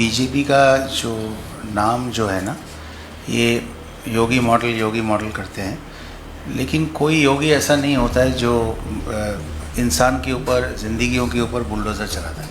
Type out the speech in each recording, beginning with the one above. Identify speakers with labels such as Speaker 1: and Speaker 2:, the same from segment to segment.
Speaker 1: BJP का जो नाम जो है ना, ये योगी मॉडल करते हैं। लेकिन कोई योगी ऐसा नहीं होता है जो इंसान के ऊपर, ज़िंदगियों के ऊपर बुलडोज़र चलाता है।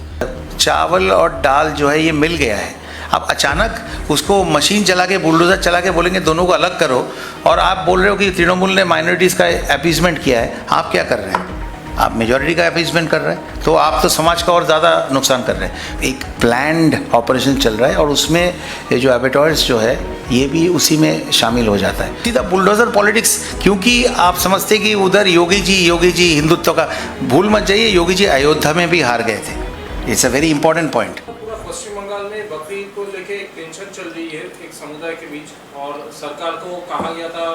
Speaker 1: चावल और दाल जो है ये मिल गया है, अब अचानक उसको मशीन चला के, बुलडोज़र चला के बोलेंगे दोनों को अलग करो, और आप बोल रहे हो कि तृणमूल ने माइनॉरिटीज़ का अपीसमेंट किया है। आप क्या कर रहे हैं? आप मेजॉरिटी का अपीसमेंट कर रहे हैं, तो आप तो समाज का और ज़्यादा नुकसान कर रहे हैं। एक प्लान्ड ऑपरेशन चल रहा है और उसमें ये जो एबेटॉयर्स जो है ये भी उसी में शामिल हो जाता है। सीधा बुलडोज़र पॉलिटिक्स, क्योंकि आप समझते कि उधर योगी जी हिंदुत्व का, भूल मत जाइए योगी जी अयोध्या में भी हार गए थे। It's a very important point.
Speaker 2: पूरा पश्चिम बंगाल में बकरीद को लेके एक टेंशन चल रही है एक समुदाय के बीच, और सरकार को कहा गया था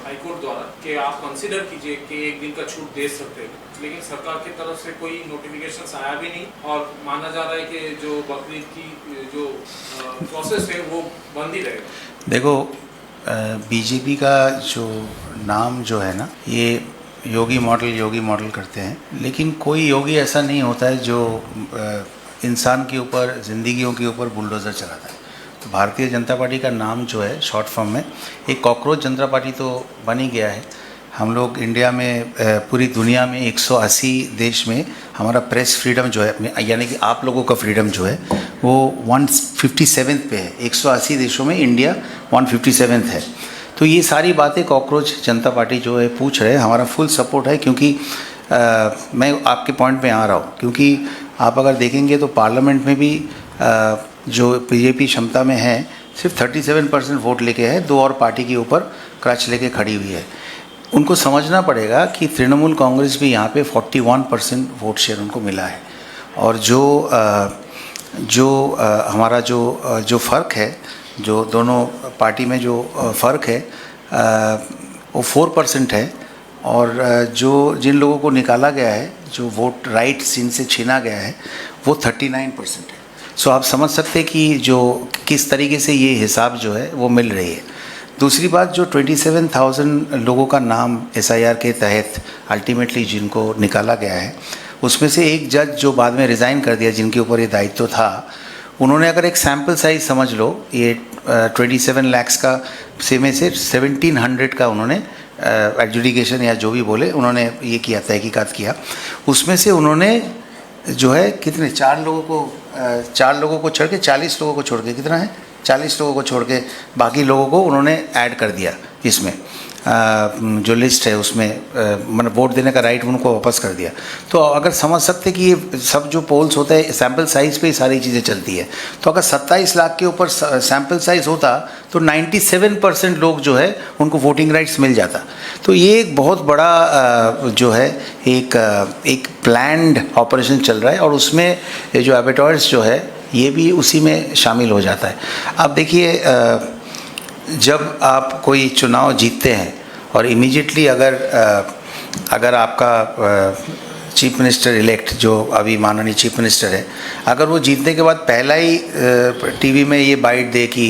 Speaker 2: हाईकोर्ट द्वारा कि आप कंसीडर कीजिए कि एक दिन का छूट दे सकते हैं, लेकिन सरकार की तरफ से कोई नोटिफिकेशन आया भी नहीं, और माना जा रहा है कि जो बकरीद की जो प्रोसेस है वो बंद ही रहेगा।
Speaker 1: देखो, बीजेपी का जो नाम जो है ना, ये योगी मॉडल करते हैं। लेकिन कोई योगी ऐसा नहीं होता है जो इंसान के ऊपर, ज़िंदगियों के ऊपर बुलडोज़र चलाता है। तो भारतीय जनता पार्टी का नाम जो है शॉर्ट फॉर्म में, एक कॉकरोच जनता पार्टी तो बन ही गया है। हम लोग इंडिया में, पूरी दुनिया में 180 देश में हमारा प्रेस फ्रीडम जो है, यानी कि आप लोगों का फ्रीडम जो है, वो 157 पे है। 180 देशों में इंडिया 157 है। तो ये सारी बातें कॉकरोच जनता पार्टी जो है पूछ रहे हैं, हमारा फुल सपोर्ट है। क्योंकि मैं आपके पॉइंट पे आ रहा हूँ, क्योंकि आप अगर देखेंगे तो पार्लियामेंट में भी जो बीजेपी क्षमता में है, सिर्फ 37% वोट लेके है, दो और पार्टी के ऊपर क्रच लेके खड़ी हुई है। उनको समझना पड़ेगा कि तृणमूल कांग्रेस भी यहाँ पे 41% वोट शेयर उनको मिला है। और हमारा जो फ़र्क है, जो दोनों पार्टी में जो फ़र्क है, वो 4% है। और जिन लोगों को निकाला गया है, जो वोट राइट जिनसे छीना गया है, वो 39% है। सो आप समझ सकते हैं कि जो किस तरीके से ये हिसाब जो है वो मिल रही है। दूसरी बात, जो 27,000 लोगों का नाम SIR के तहत अल्टीमेटली जिनको निकाला गया है, उसमें से एक जज जो बाद में रिज़ाइन कर दिया, जिनके ऊपर ये दायित्व था, उन्होंने अगर एक सैम्पल साइज समझ लो, ये 27 लाख का में से 1700 का उन्होंने एडजुडिकेशन या जो भी बोले, उन्होंने ये किया, तहकीकात किया। उसमें से उन्होंने जो है कितने, 4 लोगों को छोड़ के, 40 लोगों को छोड़ के, कितना है, 40 लोगों को छोड़ के बाकी लोगों को उन्होंने ऐड कर दिया इसमें। जो लिस्ट है उसमें मतलब वोट देने का राइट उनको वापस कर दिया। तो अगर समझ सकते कि ये सब जो पोल्स होता है सैम्पल साइज़ पे ही सारी चीज़ें चलती है, तो अगर 27 लाख के ऊपर सैम्पल साइज़ होता तो 97% लोग जो है उनको वोटिंग राइट्स मिल जाता। तो ये एक बहुत बड़ा जो है एक प्लान्ड ऑपरेशन चल रहा है, और उसमें ये जो एबेटॉयर्स जो है ये भी उसी में शामिल हो जाता है। अब देखिए, जब आप कोई चुनाव जीतते हैं और इमीडिएटली अगर आपका चीफ मिनिस्टर इलेक्ट, जो अभी माननीय चीफ मिनिस्टर है, अगर वो जीतने के बाद पहला ही टीवी में ये बाइट दे कि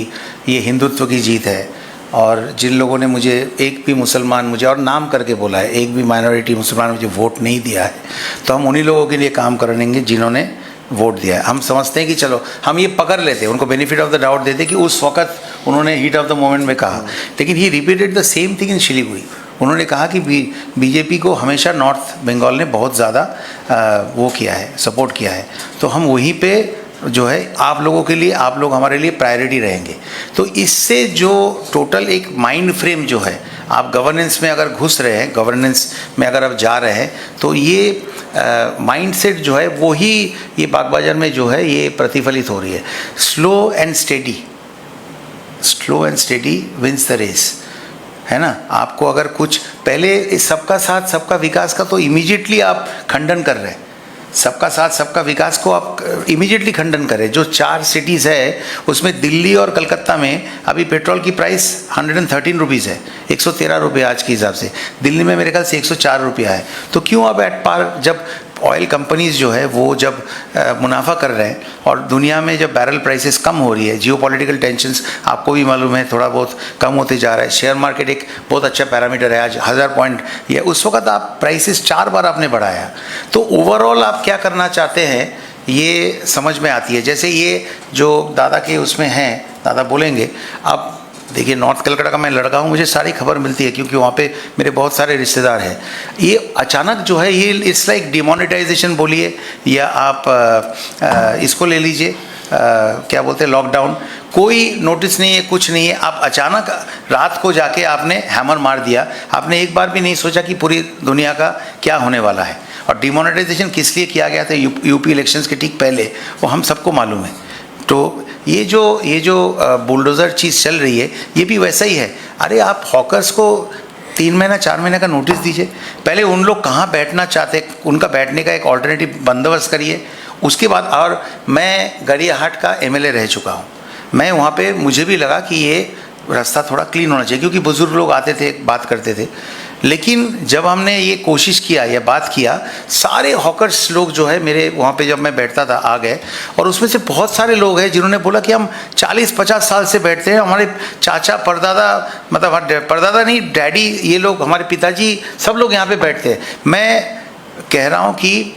Speaker 1: ये हिंदुत्व की जीत है, और जिन लोगों ने मुझे, एक भी मुसलमान मुझे, और नाम करके बोला है, एक भी माइनॉरिटी मुसलमान मुझे वोट नहीं दिया है, तो हम उन्हीं लोगों के लिए काम करेंगे जिन्होंने वोट दिया है। हम समझते हैं कि चलो हम ये पकड़ लेते हैं, उनको बेनिफिट ऑफ द डाउट देते कि उस वक्त उन्होंने हीट ऑफ द मोमेंट में कहा, लेकिन he repeated the same thing in Siliguri. उन्होंने कहा कि बीजेपी को हमेशा नॉर्थ बंगाल ने बहुत ज़्यादा वो किया है, सपोर्ट किया है, तो हम वहीं पे जो है आप लोगों के लिए, आप लोग हमारे लिए प्रायोरिटी रहेंगे। तो इससे जो टोटल एक माइंड फ्रेम जो है, आप गवर्नेंस में अगर घुस रहे हैं, गवर्नेंस में अगर आप जा रहे हैं, तो ये माइंडसेट जो है वो ही ये बागबाजार में जो है ये प्रतिफलित हो रही है। Slow and steady wins the race, है ना। आपको अगर कुछ पहले इस सबका साथ सबका विकास का तो इमीडिएटली आप खंडन कर रहे हैं, सबका साथ सबका विकास को आप इमीडिएटली खंडन करें। जो 4 सिटीज़ है उसमें दिल्ली और कलकत्ता में अभी पेट्रोल की प्राइस 113 रुपीज़ है, 113 रुपये आज के हिसाब से। दिल्ली में मेरे ख्याल से 104 रुपया है। तो क्यों अब एट पार, जब ऑयल कंपनीज जो है वो जब मुनाफा कर रहे हैं और दुनिया में जब बैरल प्राइसेस कम हो रही है, जियोपॉलिटिकल टेंशन्स आपको भी मालूम है थोड़ा बहुत कम होते जा रहा है। शेयर मार्केट एक बहुत अच्छा पैरामीटर है, आज 1000 पॉइंट या उस वक्त आप प्राइसेस 4 बार आपने बढ़ाया। तो ओवरऑल आप क्या करना चाहते हैं ये समझ में आती है। जैसे ये जो दादा के उसमें हैं, दादा बोलेंगे। अब देखिए, नॉर्थ कलकत्ता का मैं लड़का हूँ, मुझे सारी खबर मिलती है क्योंकि वहाँ पे मेरे बहुत सारे रिश्तेदार हैं। ये अचानक जो है, ये इट्स लाइक डिमोनेटाइजेशन बोलिए, या आप इसको ले लीजिए, क्या बोलते हैं, लॉकडाउन। कोई नोटिस नहीं है, कुछ नहीं है, आप अचानक रात को जाके आपने हैमर मार दिया। आपने एक बार भी नहीं सोचा कि पूरी दुनिया का क्या होने वाला है। और डिमोनेटाइजेशन किस लिए किया गया था यूपी इलेक्शंस के ठीक पहले, वो हम सबको मालूम है। तो ये जो बुलडोज़र चीज़ चल रही है, ये भी वैसा ही है। अरे आप हॉकर्स को 3 महीना 4 महीने का नोटिस दीजिए। पहले उन लोग कहाँ बैठना चाहते, उनका बैठने का एक ऑल्टरनेटिव बंदोबस्त करिए। उसके बाद, और मैं गरियाहाट का एमएलए रह चुका हूँ, मैं वहाँ पे मुझे भी लगा कि ये रास्ता थोड़ा क्लीन होना चाहिए, क्योंकि बुज़ुर्ग लोग आते थे, बात करते थे। लेकिन जब हमने ये कोशिश किया या बात किया, सारे हॉकर्स लोग जो है मेरे वहाँ पे जब मैं बैठता था आ गए। और उसमें से बहुत सारे लोग हैं जिन्होंने बोला कि हम 40-50 साल से बैठते हैं, हमारे चाचा परदादा, मतलब परदादा नहीं, डैडी, ये लोग, हमारे पिताजी, सब लोग यहाँ पे बैठते हैं। मैं कह रहा हूँ कि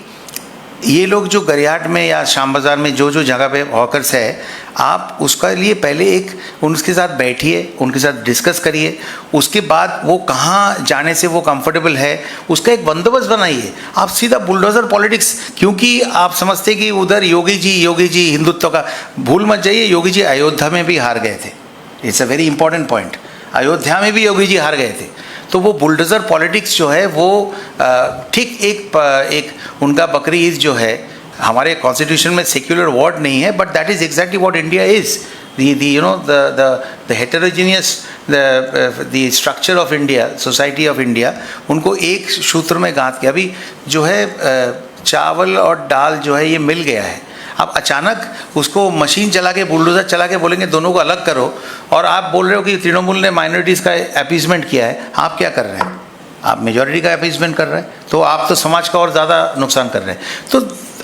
Speaker 1: ये लोग जो गरियाहाट में या शाम बाज़ार में जो जगह पे हॉकर्स है, आप उसका लिए पहले एक उनके साथ बैठिए, उनके साथ डिस्कस करिए। उसके बाद वो कहाँ जाने से वो कंफर्टेबल है, उसका एक बंदोबस्त बनाइए। आप सीधा बुलडोज़र पॉलिटिक्स, क्योंकि आप समझते कि उधर योगी जी हिंदुत्व का, भूल मत जाइए, योगी जी अयोध्या में भी हार गए थे। It's a very important point. Ayodhya में भी योगी जी हार गए थे। तो वो बुलडोज़र पॉलिटिक्स जो है वो ठीक एक उनका बकरी ईद जो है, हमारे कॉन्स्टिट्यूशन में सेक्युलर वर्ड नहीं है, but that is exactly what India is. the heterogeneous the structure of India, society of India, उनको एक सूत्र में गांथ के अभी जो है चावल और दाल जो है ये मिल गया है। आप अचानक उसको मशीन चला के, बुलडोज़र चला के बोलेंगे दोनों को अलग करो, और आप बोल रहे हो कि तृणमूल ने माइनॉरिटीज़ का अपीसमेंट किया है। आप क्या कर रहे हैं? आप मेजॉरिटी का अपीसमेंट कर रहे हैं, तो आप तो समाज का और ज़्यादा नुकसान कर रहे हैं। तो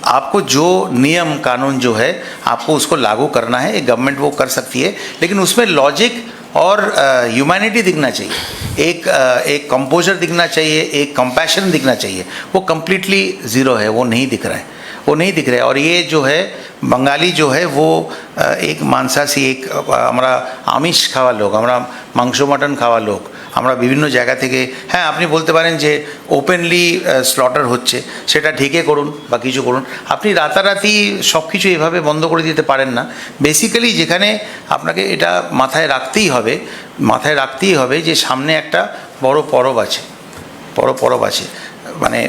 Speaker 1: आपको जो नियम कानून जो है आपको उसको लागू करना है, एक गवर्नमेंट वो कर सकती है, लेकिन उसमें लॉजिक और ह्यूमैनिटी दिखना चाहिए, एक कंपोजर दिखना चाहिए, एक कंपैशन दिखना चाहिए। वो कम्प्लीटली ज़ीरो है, वो नहीं दिख रहा है, वो नहीं दिख रहा है। और ये जो है बंगाली जो है वो एक मांसासी, एक আমরা আমিষ খাওয়া লোক, আমরা মাংস মাটন খাওয়া লোক, আমরা বিভিন্ন জায়গা থেকে, হ্যাঁ আপনি বলতে পারেন যে ওপেনলি স্লটার হচ্ছে, সেটা ঢেকে করুন বা কিছু করুন। আপনি রাতারাতি সব কিছু এভাবে বন্ধ করে দিতে পারেন না। বেসিক্যালি যেখানে আপনাকে এটা মাথায় রাখতেই হবে যে সামনে একটা বড় পরব আছে, মানে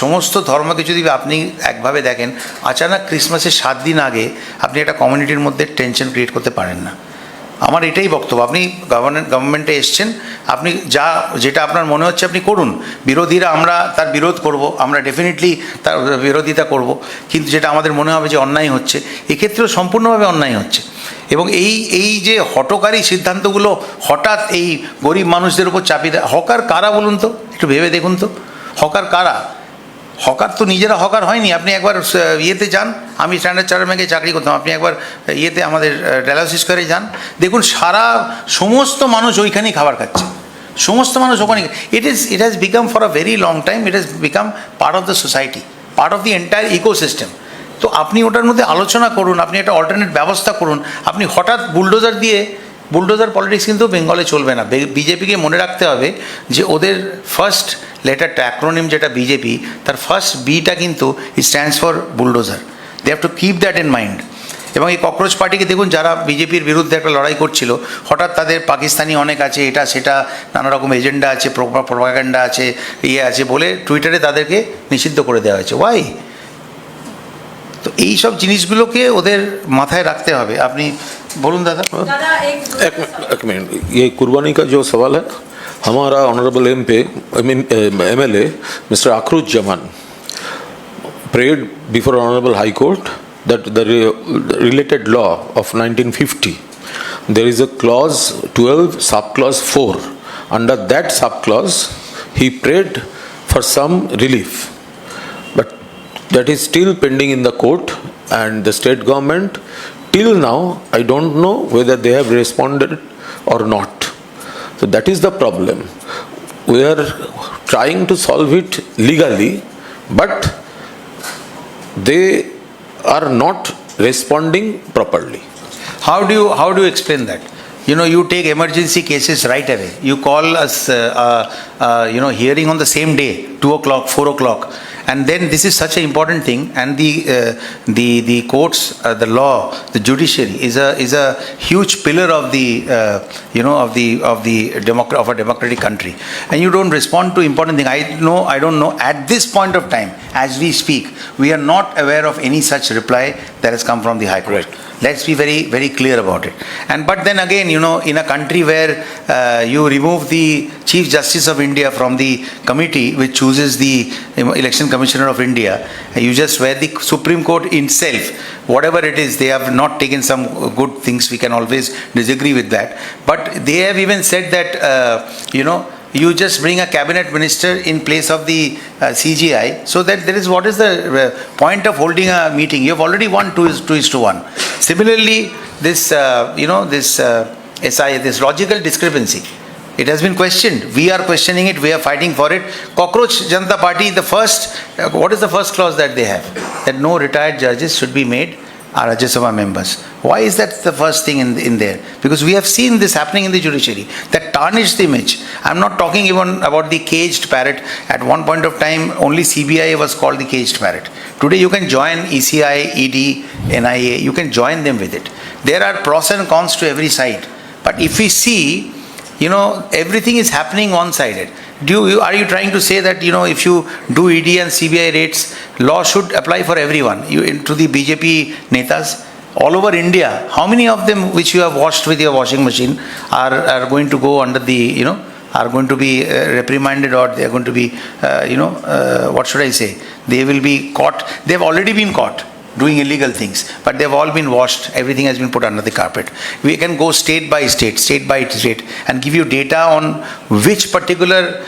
Speaker 1: সমস্ত ধর্মকে যদি আপনি একভাবে দেখেন, আচানক ক্রিসমাসের 7 দিন আগে আপনি একটা কমিউনিটির মধ্যে টেনশন ক্রিয়েট করতে পারেন না। আমার এটাই বক্তব্য। আপনি গভর্নমেন্টে এসছেন, আপনি যেটা আপনার মনে হচ্ছে আপনি করুন। বিরোধীরা, আমরা তার বিরোধ করব, আমরা ডেফিনেটলি তার বিরোধিতা করব, কিন্তু যেটা আমাদের মনে হবে যে অন্যায় হচ্ছে, এক্ষেত্রেও সম্পূর্ণভাবে অন্যায় হচ্ছে। এবং এই যে হঠকারী সিদ্ধান্তগুলো হঠাৎ এই গরিব মানুষদের উপর চাপিয়ে দেয়, হকার কারা বলুন তো, একটু ভেবে দেখুন তো, হকার কারা? হকার তো নিজেরা হকার হয়নি। আপনি একবার ইয়েতে যান, আমি স্ট্যান্ডার্ড চার্টার ব্যাংকে চাকরি করতাম, আপনি একবার ইয়েতে আমাদের ডায়ালিসিস করে যান, দেখুন সমস্ত মানুষ ওইখানেই খাবার খাচ্ছে, সমস্ত মানুষ ওখানে। It has become for a very long time, it has become part of the society, part of the entire ecosystem. তো আপনি ওটার মধ্যে আলোচনা করুন, আপনি একটা অল্টারনেট ব্যবস্থা করুন। আপনি হঠাৎ বুলডোজার পলিটিক্স কিন্তু বেঙ্গলে চলবে না। বিজেপিকে মনে রাখতে হবে যে ওদের ফার্স্ট লেটারটা, অ্যাক্রোনিম যেটা বিজেপি, তার ফার্স্ট বিটা কিন্তু stands for bulldozer. They have to keep that in mind. এবং এই ককরোচ পার্টিকে দেখুন, যারা বিজেপির বিরুদ্ধে একটা লড়াই করছিল, হঠাৎ তাদের পাকিস্তানি অনেক আছে, এটা সেটা নানা রকম এজেন্ডা আছে, প্রোপাগান্ডা আছে, আছে বলে টুইটারে তাদেরকে নিষিদ্ধ করে দেওয়া হয়েছে। ওয়াই? তো এই সব জিনিসগুলোকে ওদের মাথায় রাখতে হবে। আপনি बोलूँ दादा।
Speaker 3: एक मिनट, ये कुर्बानी का जो सवाल है, हमारा honourable MLA mister Akhruzzaman prayed before Honorable High Court that the related law of 1950, there is a clause 12 subclause 4. Under that subclause he prayed for some relief, but that is still pending in the court, and the state government till now I don't know whether they have responded or not. So that is the problem. We are trying to solve it legally, but they are not responding properly.
Speaker 1: How do you explain that? You know, you take emergency cases right away. You call us, hearing on the same day, 2 o'clock, 4 o'clock, and then this is such an important thing. And the courts, the law, the judiciary is a huge pillar of of a democratic country. And you don't respond to important thing. I don't know. At this point of time, as we speak, we are not aware of any such reply that has come from the High Court.
Speaker 3: Right.
Speaker 1: Let's be very, very clear about it. But then again, in a country where you remove the Chief Justice of India from the committee which chooses the Election Commissioner of India, you just where the Supreme Court itself, whatever it is, they have not taken some good things. We can always disagree with that. But they have even said that, you just bring a cabinet minister in place of the CGI, so that what is the point of holding a meeting? You have already won 2:1. Similarly, this this logical discrepancy, it has been questioned. We are questioning it. We are fighting for it. Cockroach Janata Party, what is the first clause that they have? That no retired judges should be made Rajya Sabha members. Why is that the first thing in there? Because we have seen this happening in the judiciary, that tarnished the image. I'm not talking even about the caged parrot. At one point of time, only CBI was called the caged parrot. Today you can join ECI, ED, NIA, you can join them with it. There are pros and cons to every side. But if we see, everything is happening one-sided. Are you trying to say that, if you do ED and CBI rates, law should apply for everyone? To the BJP netas all over India, how many of them which you have washed with your washing machine are going to go under the, are going to be reprimanded, or they are going to be, what should I say? They will be caught. They have already been caught doing illegal things, but they've all been washed. Everything has been put under the carpet. We can go state by state, and give you data on which particular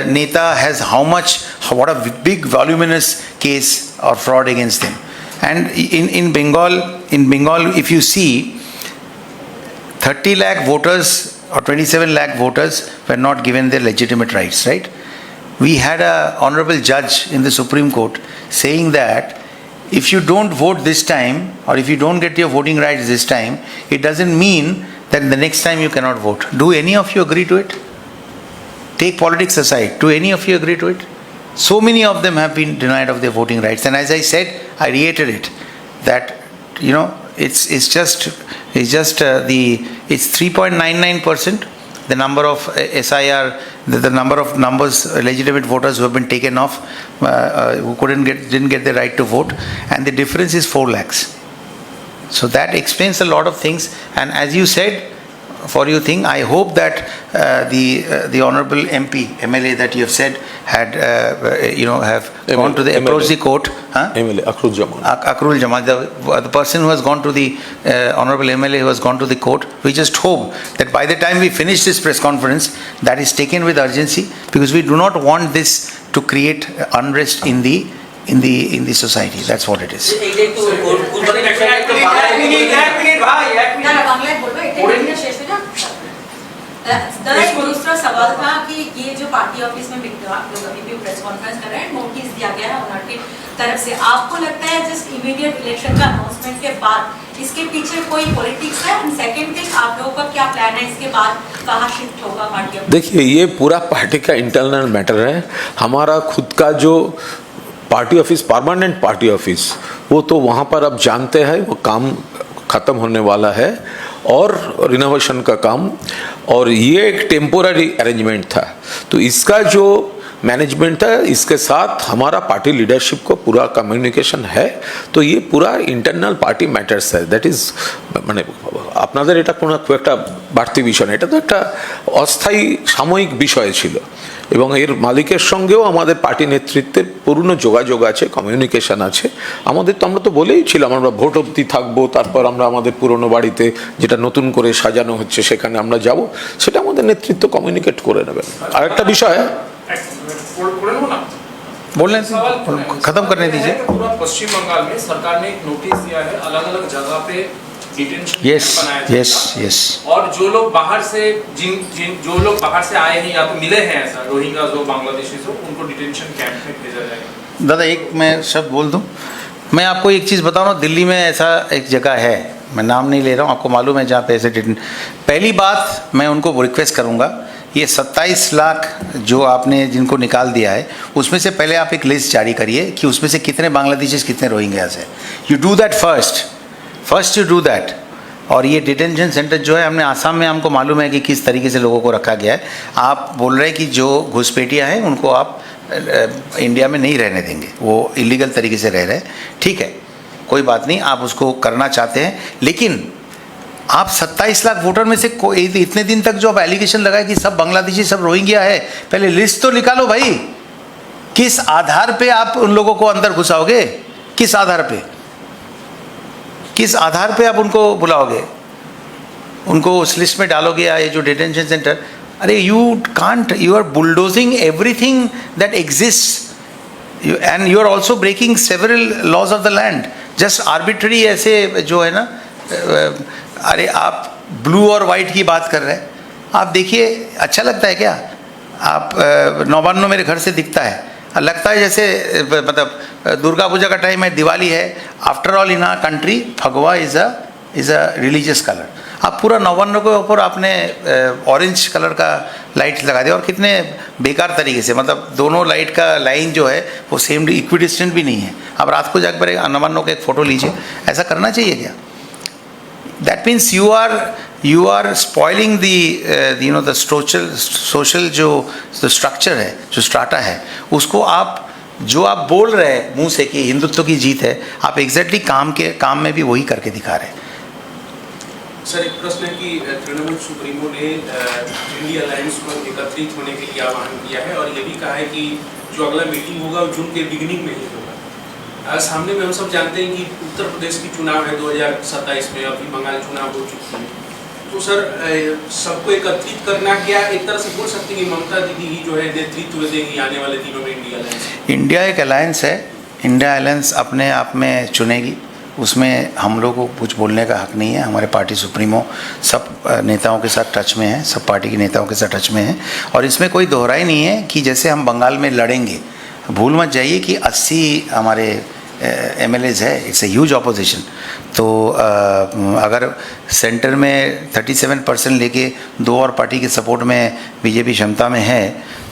Speaker 1: neta has what a big voluminous case or fraud against them. And in Bengal, if you see, 30 lakh voters or 27 lakh voters were not given their legitimate rights, right? We had an honorable judge in the Supreme Court saying that if you don't vote this time, or if you don't get your voting rights this time, it doesn't mean that the next time you cannot vote. Do any of you agree to it? Take politics aside. Do any of you agree to it? So many of them have been denied of their voting rights. And as I said, I reiterate that, it's 3.99%. The number of SIR, the number of legitimate voters who have been taken off, who didn't get the right to vote, and the difference is 4 lakhs. So that explains a lot of things. And as you said, I hope that the honourable MP, MLA that you have said have gone to approach the court.
Speaker 3: MLA Akhrul
Speaker 1: Jaman, the person who has gone to the honourable MLA who has gone to the court. We just hope that by the time we finish this press conference, that is taken with urgency, because we do not want this to create unrest in the society. That's what it is.
Speaker 4: दूसरा सवाल था कि ये जो party office में आप लोग अभी भी प्रेस कॉन्फ्रेंस कर रहे हैं, नोटिस दिया गया है उनकी तरफ से, आपको लगता है जस्ट इमीडिएट इलेक्शन का अनाउंसमेंट के बाद इसके पीछे कोई पॉलिटिक्स है? एंड सेकंड थिंग, आप लोगों का क्या प्लान है इसके बाद, कहाँ शिफ्ट होगा पार्टी ऑफिस?
Speaker 3: देखिए, ये पूरा पार्टी का इंटरनल मैटर है. हमारा खुद का जो party office, permanent party office, वो तो वहाँ पर अब जानते हैं वो काम ख़त्म होने वाला है, और रिनोवेशन का काम, और ये एक टेम्पोररी अरेंजमेंट था. तो इसका जो मैनेजमेंट है, इसके साथ हमारा पार्टी लीडरशिप को पूरा कम्युनिकेशन है. तो ये पूरा इंटरनल पार्टी ম্যাটার্স है. দ্যাট ইজ মানে আপনাদের এটা কোনো খুব একটা বাড়তি বিষয় না, এটা তো একটা অস্থায়ী সাময়িক বিষয় ছিল, এবং এর মালিকের সঙ্গেও আমাদের পার্টি নেতৃত্বের পূর্ণ যোগাযোগ আছে, কমিউনিকেশন আছে. আমরা তো বলেই ছিলাম আমরা ভোট অবধি থাকবো, তারপর আমরা আমাদের পুরনো বাড়িতে যেটা নতুন করে সাজানো হচ্ছে সেখানে আমরা যাব, সেটা আমাদের নেতৃত্ব কমিউনিকেট করে নেবেন. আরেকটা বিষয়
Speaker 1: बोलने से खत्म करने दीजिए.
Speaker 2: पूरा पश्चिम बंगाल में सरकार ने एक नोटिस दिया है, अलग-अलग जगह पे डिटेंशन बनाया जाएगा.
Speaker 1: यस.
Speaker 2: और जो लोग बाहर से आए हैं या तो मिले हैं ऐसा रोहिंग्या जो बांग्लादेशी जो, उनको डिटेंशन कैंप में भेजा जाएगा.
Speaker 1: दादा, एक मैं शब्द बोल दूं. मैं आपको एक चीज़ बताऊँ ना, दिल्ली में ऐसा एक जगह है, मैं नाम नहीं ले रहा हूँ, आपको मालूम है, जहाँ पे ऐसे पहली बात मैं उनको रिक्वेस्ट करूँगा, ये 27 लाख जो आपने जिनको निकाल दिया है, उसमें से पहले आप एक लिस्ट जारी करिए कि उसमें से कितने बांग्लादेशीज कितने रोहिंग्यास हैं। You do that first you do that. और ये डिटेंशन सेंटर जो है, हमने आसाम में, हमको मालूम है कि किस तरीके से लोगों को रखा गया है। आप बोल रहे हैं कि जो घुसपैठिया हैं उनको आप इंडिया में नहीं रहने देंगे, वो इलीगल तरीके से रह रहे हैं, ठीक है, कोई बात नहीं, आप उसको करना चाहते हैं, लेकिन आप 27 लाख वोटर में से कोई इतने दिन तक जो आप एलिगेशन लगाए कि सब बांग्लादेशी सब रोहिंग्या है, पहले लिस्ट तो निकालो भाई। किस आधार पे आप उन लोगों को अंदर घुसाओगे? किस आधार पे, किस आधार पे आप उनको बुलाओगे, उनको उस लिस्ट में डालोगे? या ये जो डिटेंशन सेंटर, अरे you can't, you are bulldozing everything that exist and you are also breaking several laws of the land, just arbitrary ऐसे जो है ना। अरे आप ब्लू और वाइट की बात कर रहे हैं, आप देखिए, अच्छा लगता है क्या? आप नौबान्नो मेरे घर से दिखता है, लगता है जैसे मतलब दुर्गा पूजा का टाइम है, दिवाली है। After all in our country Phagwa is a religious colour. आप पूरा नौबान्नो के ऊपर आपने ऑरेंज कलर का लाइट लगा दिया, और कितने बेकार तरीके से, मतलब दोनों लाइट का लाइन जो है वो सेम इक्विडिस्टेंट भी नहीं है। आप रात को जाकर नौबान्नो का एक फ़ोटो लीजिए, ऐसा करना चाहिए क्या? That means you are spoiling the social जो structure है, जो strata है, उसको आप जो आप बोल रहे हैं मुंह से कि हिंदुत्व की जीत है, आप एग्जैक्टली काम में भी वही करके दिखा रहे हैं।
Speaker 2: सर, एक प्रश्न है कि तृणमूल सुप्रीमो ने इंडिया अलायंस को एकत्रित होने के लिए आह्वान किया है, और ये भी कहा है कि जो अगला मीटिंग होगा वो जून के बिगिनिंग में ही होगा। सामने में हम सब जानते हैं कि उत्तर प्रदेश की चुनाव है 2027 में, अभी बंगाल चुनाव हो चुकी है, तो सर सबको एकत्रित करना, क्या एक तरह से बोल सकते हैं कि ममता दीदी ही जो है नेतृत्व देंगी आने वाले दिनों में इंडिया अलायंस? इंडिया एक अलायंस है, इंडिया अलायंस अपने आप में चुनेगी, उसमें हम लोगों को कुछ बोलने का हक नहीं है। हमारे पार्टी सुप्रीमो सब नेताओं के साथ टच में है, सब पार्टी के नेताओं के साथ टच में है, और इसमें कोई दोहराई नहीं है कि जैसे हम बंगाल में लड़ेंगे। भूल मत जाइए कि 80 हमारे MLAs है, इट्स ए ह्यूज ऑपोजिशन। तो अगर सेंटर में 37% लेके दो और पार्टी के सपोर्ट में बीजेपी क्षमता में है,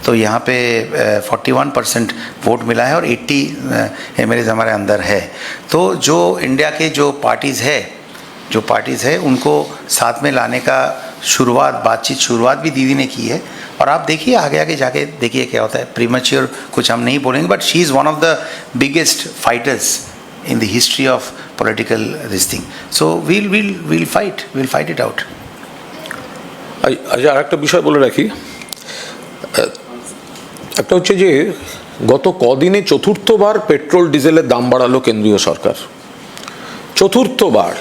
Speaker 2: तो यहाँ पे 41% वोट मिला है, और 80 MLAs हमारे अंदर है। तो जो इंडिया के जो पार्टीज़ है उनको साथ में लाने का शुरुआत भी दीदी ने की है, और आप देखिए आगे जाके देखिए क्या होता है। प्रीमैच्योर कुछ हम नहीं बोलेंगे, but she is one of the biggest fighters in the history of political this thing. So we'll fight it out.
Speaker 3: আচ্ছা, আর একটা বিষয় বলে রাখি, একটা হচ্ছে যে গত কদিনে চতুর্থবার পেট্রোল ডিজেলের দাম বাড়ালো কেন্দ্রীয় সরকার, চতুর্থবার।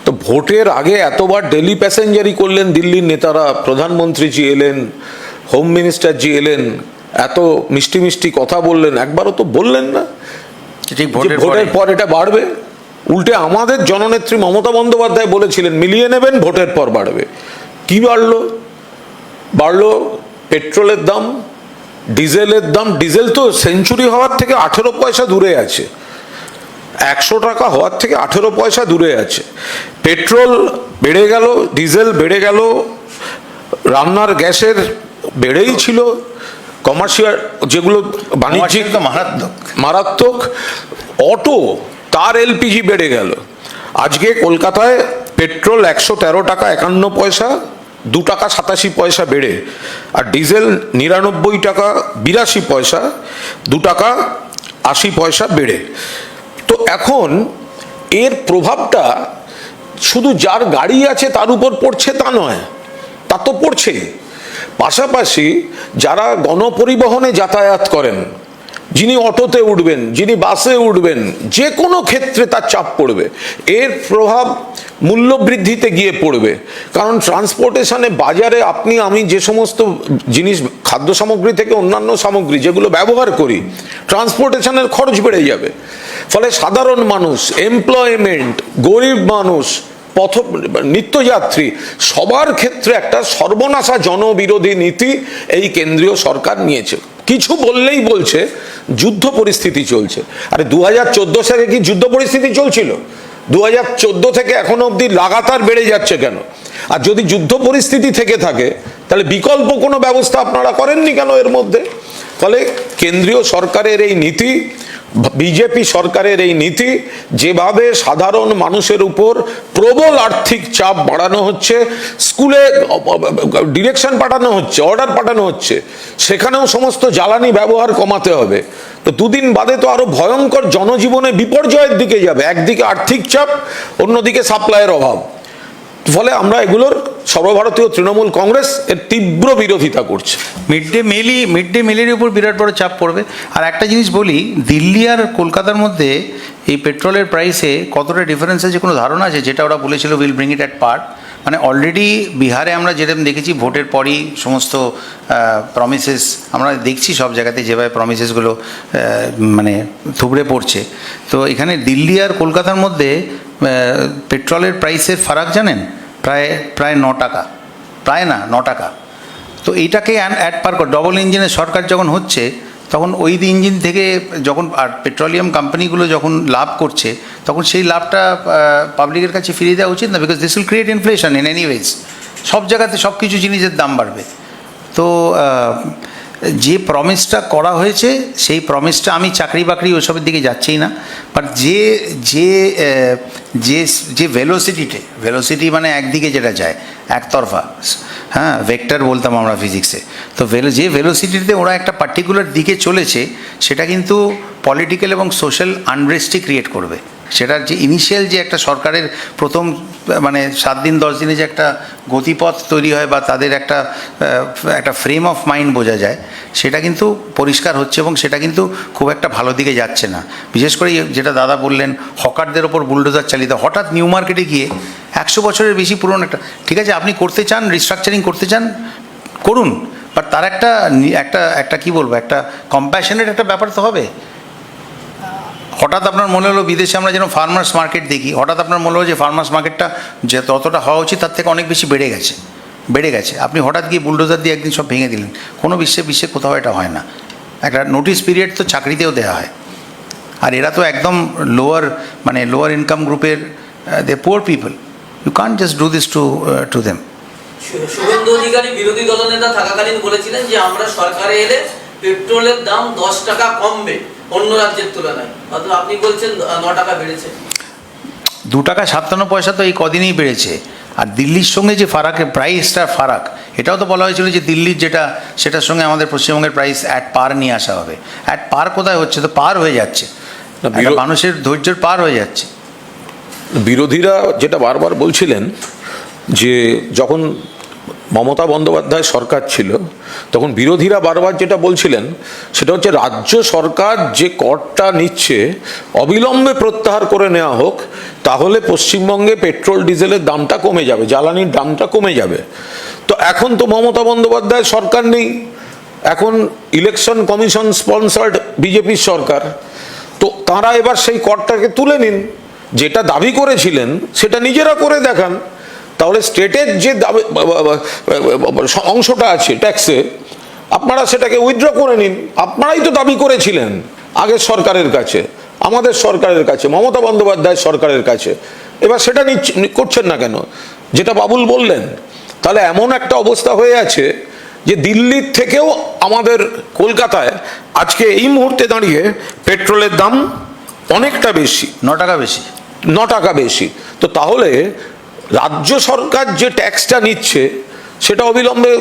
Speaker 3: তো ভোটের আগে এতবার ডেলি প্যাসেঞ্জারি করলেন দিল্লির নেতারা, প্রধানমন্ত্রীজি এলেন, হোম মিনিস্টারজি এলেন, এত মিষ্টি মিষ্টি কথা বললেন, একবারও তো বললেন না ভোটের পর এটা বাড়বে। উল্টে আমাদের জননেত্রী মমতা বন্দ্যোপাধ্যায় বলেছিলেন মিলিয়ে নেবেন, ভোটের পর বাড়বে। কি বাড়লো পেট্রোলের দাম, ডিজেলের দাম। ডিজেল তো সেঞ্চুরি হওয়ার থেকে 18 পয়সা দূরে আছে, 100 টাকা হওয়ার থেকে 18 পয়সা দূরে আছে। পেট্রোল বেড়ে গেল, ডিজেল বেড়ে গেল, রান্নার গ্যাসের বেড়েই ছিল, কমার্শিয়াল যেগুলো বাণিজ্যিক মারাত্মক, অটো তার LPG বেড়ে গেল। আজকে কলকাতায় পেট্রোল 113 টাকা 51 পয়সা, 2 টাকা 87 পয়সা বেড়ে, আর ডিজেল 99 টাকা 82 পয়সা, 2 টাকা 80 পয়সা বেড়ে। তো এখন এর প্রভাবটা শুধু যার গাড়ি আছে তার উপর পড়ছে তা নয়, তা তো পড়ছে, পাশাপাশি যারা গণপরিবহনে যাতায়াত করেন, যিনি অটোতে উঠবেন, যিনি বাসে উঠবেন, যে কোনো ক্ষেত্রে তার চাপ পড়বে। এর প্রভাব মূল্যবৃদ্ধিতে গিয়ে পড়বে, কারণ ট্রান্সপোর্টেশনে বাজারে আপনি আমি যে সমস্ত জিনিস, খাদ্য সামগ্রী থেকে অন্যান্য সামগ্রী যেগুলো ব্যবহার করি, ট্রান্সপোর্টেশনের খরচ বেড়ে যাবে। ফলে সাধারণ মানুষ, এমপ্লয়মেন্ট, গরিব মানুষ, নিত্যযাত্রী, সবার ক্ষেত্রে একটা সর্বনাশা জনবিরোধী নীতি এই কেন্দ্রীয় সরকার নিয়েছে। কিছু বললেই বলছে যুদ্ধ পরিস্থিতি চলছে। আরে 2014 সালে কি যুদ্ধ পরিস্থিতি চলছিল? 2014 থেকে এখনো অবধি লাগাতার বেড়ে যাচ্ছে কেন? আর যদি যুদ্ধ পরিস্থিতি থেকে থাকে তাহলে বিকল্প কোনো ব্যবস্থা আপনারা করেননি কেন এর মধ্যে? ফলে কেন্দ্রীয় সরকারের এই নীতি, বিজেপি সরকারের এই নীতি, যেভাবে সাধারণ মানুষের উপর প্রবল আর্থিক চাপ বাড়ানো হচ্ছে, স্কুলে ডিরেকশন পাঠানো হচ্ছে, অর্ডার পাঠানো হচ্ছে, সেখানেও সমস্ত জ্বালানি ব্যবহার কমাতে হবে, তো দুদিন বাদে তো আরো ভয়ঙ্কর জনজীবনে বিপর্যয়ের দিকে যাবে। একদিকে আর্থিক চাপ, অন্যদিকে সাপ্লাইয়ের অভাব। ফলে আমরা এগুলোর সর্বভারতীয় তৃণমূল কংগ্রেস এর তীব্র বিরোধিতা করছে।
Speaker 1: মিড ডে মিলের উপর বিরাট বড় চাপ পড়বে। আর একটা জিনিস বলি, দিল্লি আর কলকাতার মধ্যে এই পেট্রোলের প্রাইসে কতটা ডিফারেন্স আছে কোনো ধারণা আছে? যেটা ওরা বলেছিল উইল ব্রিং ইট অ্যাট পার, মানে অলরেডি বিহারে আমরা যেরকম দেখেছি ভোটের পরই সমস্ত প্রমিসেস আমরা দেখছি সব জায়গাতে যেভাবে প্রমিসেসগুলো মানে থুবড়ে পড়ছে। তো এখানে দিল্লি আর কলকাতার মধ্যে পেট্রোলের প্রাইসের ফারাক জানেন? প্রায় 9 টাকা, প্রায় না 9 টাকা। তো এইটাকে অ্যাড পার কর, ডবল ইঞ্জিনের সরকার যখন হচ্ছে তখন ওই ইঞ্জিন থেকে যখন আর পেট্রোলিয়াম কোম্পানিগুলো যখন লাভ করছে তখন সেই লাভটা পাবলিকের কাছে ফিরিয়ে দেওয়া উচিত না? Because this will create inflation in anyways. সব জায়গাতে সব কিছু জিনিসের দাম বাড়বে। তো যে প্রমিসটা করা হয়েছে সেই প্রমিসটা, আমি চাকরি বাকরি ওসবের দিকে যাচ্ছেই না, বাট যে ভেলোসিটি মানে একদিকে যেটা যায় একতরফা, হ্যাঁ, ভেক্টর বলতাম আমরা ফিজিক্সে। তো যে ভেলোসিটিতে ওরা একটা পার্টিকুলার দিকে চলেছে সেটা কিন্তু পলিটিক্যাল এবং সোশ্যাল আনরেস্টই ক্রিয়েট করবে। সেটার যে ইনিশিয়াল যে একটা সরকারের প্রথম মানে 7 দিন 10 দিনে যে একটা গতিপথ তৈরি হয় বা তাদের একটা ফ্রেম অফ মাইন্ড বোঝা যায়, সেটা কিন্তু পরিষ্কার হচ্ছে এবং সেটা কিন্তু খুব একটা ভালো দিকে যাচ্ছে না। বিশেষ করে যেটা দাদা বললেন, হকারদের ওপর বুলডোজার চালিত, হঠাৎ নিউ মার্কেটে গিয়ে 100 বছরের বেশি পুরনো একটা, ঠিক আছে আপনি করতে চান, রিস্ট্রাকচারিং করতে চান করুন, বাট তার একটা কি বলবো, একটা কম্প্যাশনেট একটা ব্যাপার তো হবে। হঠাৎ আপনার মনে হলো বিদেশে আমরা যেন ফার্মার্স মার্কেট দেখি, হঠাৎ আপনার মনে হলো যে ফার্মার্স মার্কেটটা যে ততটা হওয়া উচিত তার থেকে অনেক বেশি বেড়ে গেছে, আপনি হঠাৎ গিয়ে বুলডোজার দিয়ে একদিন সব ভেঙে দিলেন। কোনো বিশ্বে কোথাও এটা হয় না। একটা নোটিশ পিরিয়ড তো চাকরিতেও দেওয়া হয়। আর এরা তো একদম লোয়ার ইনকাম গ্রুপের, they poor people, you can't just do this to them.
Speaker 5: Suvendu Adhikari বিরোধী দলনেতা থাকাকালীন বলেছিলেন যে আমরা সরকারে এলে পেট্রোলের দাম 10 টাকা কমবে অন্য রাজ্যের তুলনায়, অথবা আপনি বলছেন 9 টাকা বেড়েছে।
Speaker 1: 2 টাকা 57 পয়সা তো এই কদিনেই বেড়েছে। আর দিল্লির সঙ্গে যে প্রাইসটা ফারাক, এটাও তো বলা হয়েছিল যে দিল্লির যেটা সেটার সঙ্গে আমাদের পশ্চিমবঙ্গের প্রাইস অ্যাট পার নিয়ে আসা হবে। অ্যাট পার কোথায় হচ্ছে? তো পার হয়ে যাচ্ছে, মানুষের ধৈর্যের পার হয়ে যাচ্ছে।
Speaker 3: বিরোধীরা যেটা বারবার বলছিলেন যে যখন মমতা বন্দ্যোপাধ্যায় সরকার ছিল তখন বিরোধীরা বারবার যেটা বলছিলেন সেটা হচ্ছে রাজ্য সরকার যে করটা নিচ্ছে অবিলম্বে প্রত্যাহার করে নেওয়া হোক, তাহলে পশ্চিমবঙ্গে পেট্রোল ডিজেলের দামটা কমে যাবে, জ্বালানির দামটা কমে যাবে। তো এখন তো মমতা বন্দ্যোপাধ্যায় সরকার নেই, এখন ইলেকশন কমিশন স্পন্সার্ড বিজেপির সরকার। তো তারা এবার সেই করটাকে তুলে নিন, যেটা দাবি করেছিলেন সেটা নিজেরা করে দেখান। তাহলে স্টেটের যে অংশটা আছে ট্যাক্সে, আপনারা সেটাকে উইথড্র করে নিন। আপনারাই তো দাবি করেছিলেন আগের সরকারের কাছে, আমাদের সরকারের কাছে, মমতা বন্দ্যোপাধ্যায় সরকারের কাছে, এবার সেটা করছেন না কেন? যেটা বাবুল বললেন, তাহলে এমন একটা অবস্থা হয়ে আছে যে দিল্লির থেকেও আমাদের কলকাতায় আজকে এই মুহূর্তে দাঁড়িয়ে পেট্রোলের দাম অনেকটা বেশি,
Speaker 1: 9 টাকা বেশি,
Speaker 3: 9 টাকা বেশি। তো তাহলে রাজ্য সরকার যে ট্যাক্সটা নিচ্ছে সেটা অবিলম্বে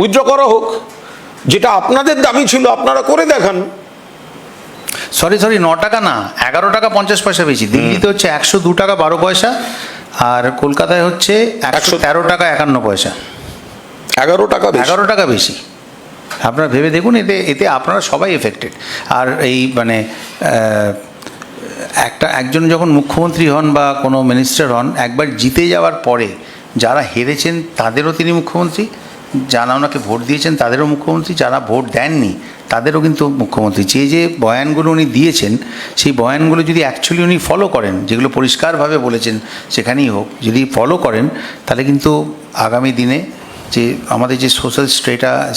Speaker 3: উইথড্র করা হোক, যেটা আপনাদের দাবি ছিল আপনারা করে দেখান।
Speaker 1: সরি 9 টাকা না, 11 টাকা 50 পয়সা বেশি। দিল্লিতে হচ্ছে 102 টাকা 12 পয়সা, আর কলকাতায় হচ্ছে 113 টাকা 51 পয়সা।
Speaker 3: 11 টাকা
Speaker 1: বেশি। আপনারা ভেবে দেখুন, এতে আপনারা সবাই এফেক্টেড। আর এই মানে একজন যখন মুখ্যমন্ত্রী হন বা কোনো মিনিস্টার হন, একবার জিতে যাওয়ার পরে যারা হেরেছেন তাদেরও তিনি মুখ্যমন্ত্রী, যারা ওনাকে ভোট দিয়েছেন তাদেরও মুখ্যমন্ত্রী, যারা ভোট দেননি তাদেরও কিন্তু মুখ্যমন্ত্রী। যে বয়ানগুলো উনি দিয়েছেন সেই বয়ানগুলো যদি অ্যাকচুয়ালি উনি ফলো করেন, যেগুলো পরিষ্কারভাবে বলেছেন সেখানেই হোক, যদি ফলো করেন তাহলে কিন্তু আগামী দিনে যে আমাদের যে সোশ্যাল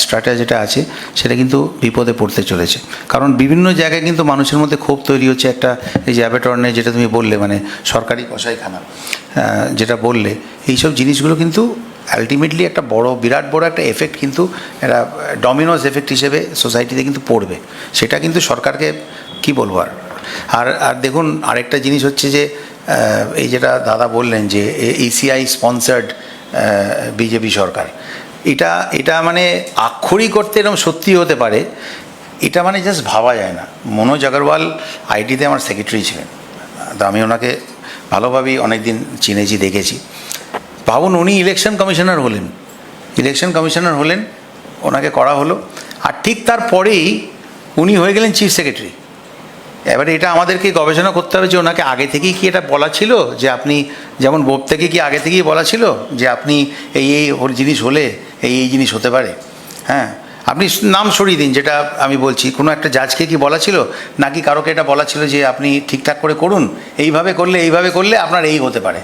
Speaker 1: স্ট্র্যাটা যেটা আছে সেটা কিন্তু বিপদে পড়তে চলেছে। কারণ বিভিন্ন জায়গায় কিন্তু মানুষের মধ্যে ক্ষোভ তৈরি হচ্ছে একটা, এই যে অ্যাবেটর্নে যেটা তুমি বললে, মানে সরকারি কসাইখানা যেটা বললে, এইসব জিনিসগুলো কিন্তু আলটিমেটলি একটা বিরাট বড় একটা এফেক্ট, কিন্তু একটা ডমিনোস এফেক্ট হিসেবে সোসাইটিতে কিন্তু পড়বে। সেটা কিন্তু সরকারকে কি বলবো আর দেখুন আরেকটা জিনিস হচ্ছে যে এই যেটা দাদা বললেন যে ইসিআই স্পন্সার্ড বিজেপি সরকার, এটা মানে আক্ষরিক করতে এরকম সত্যি হতে পারে, এটা মানে জাস্ট ভাবা যায় না। মনোজ আগরওয়াল আইটিতে আমার সেক্রেটারি ছিলেন, তো আমি ওনাকে ভালোভাবেই অনেক দিন চিনেছি, দেখেছি। ভাবুন উনি ইলেকশন কমিশনার হলেন, ওনাকে করা হলো, আর ঠিক তারপরেই উনি হয়ে গেলেন চিফ সেক্রেটারি। এবারে এটা আমাদেরকে গবেষণা করতে হবে যে ওনাকে আগে থেকেই কি এটা বলা ছিল, যে আপনি যেমন বোর্ড থেকে কি আগে থেকেই বলা ছিল যে আপনি এই জিনিস হলে এই জিনিস হতে পারে। হ্যাঁ, আপনি নাম সরিয়ে দিন, যেটা আমি বলছি, কোনো একটা জাজকে কি বলা ছিল, নাকি কারোকে এটা বলা ছিল যে আপনি ঠিকঠাক করে করুন, এইভাবে করলে আপনার এই হতে পারে,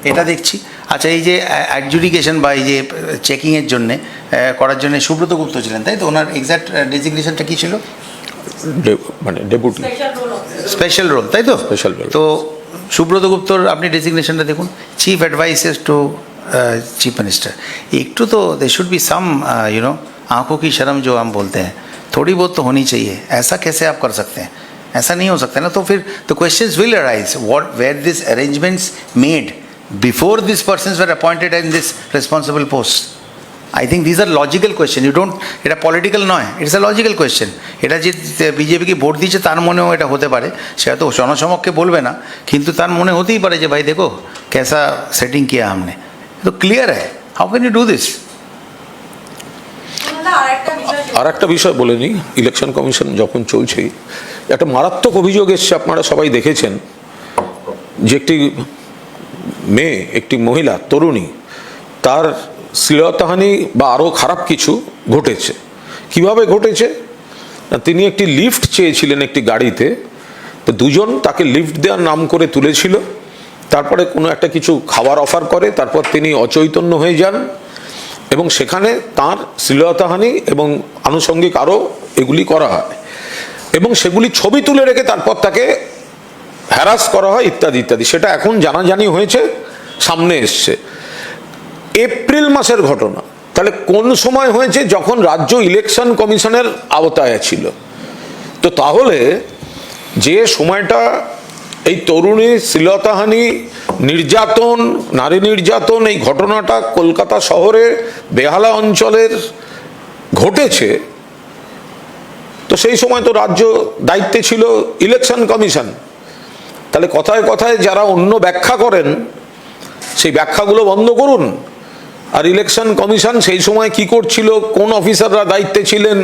Speaker 1: এটা দেখছি। আচ্ছা, এই যে অ্যাডজুডিকেশন বা এই যে চেকিংয়ের জন্যে করার জন্য সুব্রত গুপ্ত ছিলেন, তাই তো? ওনার এক্স্যাক্ট ডেজিগনেশনটা কী ছিল?
Speaker 3: মানে ডেপুটি
Speaker 1: স্পেশাল রোল, তাই তো?
Speaker 3: Special role.
Speaker 1: তো সুব্রত গুপ্তর আপনি ডেজিগনেশনটা দেখুন, chief adviser to chief minister. एक तो दे शुड बी सम आंखों की शर्म जो हम बोलते हैं, थोड़ी बहुत तो होनी चाहिए। ऐसा कैसे आप कर सकते हैं? ऐसा नहीं हो सकता ना। तो फिर the questions will arise, what were this arrangements made before this persons were appointed in this responsible post. I think this are logical question, you don't, এটা পলিটিক্যাল নয়, ইটস আ লজিক্যাল কোয়েশ্চেন। এটা যে বিজেপিকে vote দিচ্ছে তার মনেও এটা হতে পারে, সেটা তো জনসমক্ষে বলবে না, কিন্তু তার মনে হতেই পারে যে ভাই দেখো कैसा सेटिंग किया हमने, तो क्लियर है। How can you do this?
Speaker 3: আর একটা বিষয় বলে নিই, ইলেকশন কমিশন যখন চলছে, একটা মারাত্মক অভিযোগ এসছে, আপনারা সবাই দেখেছেন, যে একটি মেয়ে, একটি মহিলা তরুণী, তার শ্লীলতাহানি বা আরও খারাপ কিছু ঘটেছে। কিভাবে ঘটেছে? তিনি একটি লিফট চেয়েছিলেন একটি গাড়িতে, তো দুজন তাকে লিফট দেওয়ার নাম করে তুলেছিল, তারপরে কোনো একটা কিছু খাবার অফার করে, তারপর তিনি অচৈতন্য হয়ে যান এবং সেখানে তার শ্লীলতাহানি এবং আনুষঙ্গিক আরও এগুলি করা হয় এবং সেগুলি ছবি তুলে রেখে তারপর তাকে হ্যারাস করা হয় ইত্যাদি ইত্যাদি। সেটা এখন জানাজানি হয়েছে, সামনে এসছে। এপ্রিল মাসের ঘটনা। তাহলে কোন সময় হয়েছে? যখন রাজ্য ইলেকশন কমিশনের আওতায় ছিল। তো তাহলে যে সময়টা এই তরুণী শ্লীলতাহানি, নির্যাতন, নারী নির্যাতন, এই ঘটনাটা কলকাতা শহরের বেহালা অঞ্চলের ঘটেছে, তো সেই সময় তো রাজ্য দায়িত্বে ছিল ইলেকশন কমিশন। তাহলে কথায় কথায় যারা অন্য ব্যাখ্যা করেন, সেই ব্যাখ্যাগুলো বন্ধ করুন। আর ইলেকশন কমিশন সেই সময় কি করছিল, কোন অফিসাররা দায়িত্বে ছিলেন,